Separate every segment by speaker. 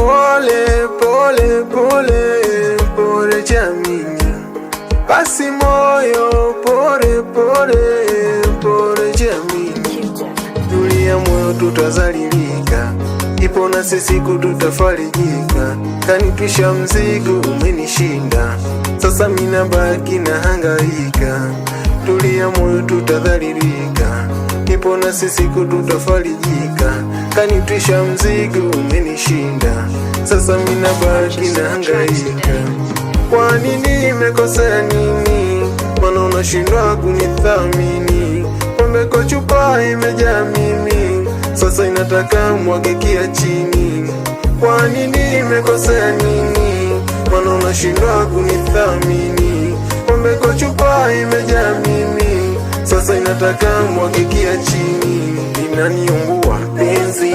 Speaker 1: pole pole pole pole Jaminya, basi moyo pole pole pole Jaminya. Tulia moyo, tutazalilika, ipo na siku tutafarijika. Kanitwisha mzigo umenishinda, sasa mina baki na hangaika. Tulia moyo, tutadhalilika, ipo na siku tutafarijika. Kanitwisha mzigo umenishinda, sasa mina baki na hangaika. Kwa nini nimekosea nini? Maana unashindwa kunithamini. Pombe kwa chupa imejaa mimi, sasa inataka mwagikia chini. Kwa nini nimekosea nini? Maana unashindwa kunithamini. Pombe kwa chupa imejaa mimi, sasa inataka mwagikia chini. Linaniumbua penzi,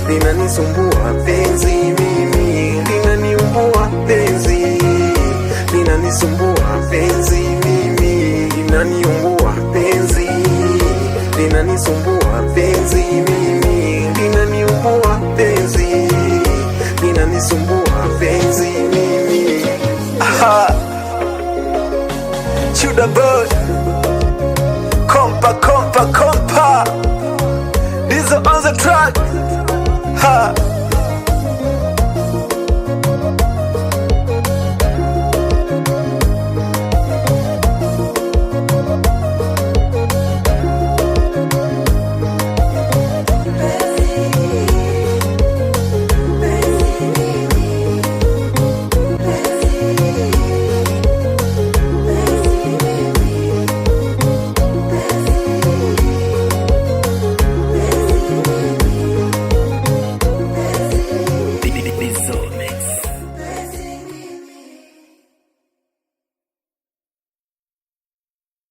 Speaker 1: linanisumbua penzi mimi.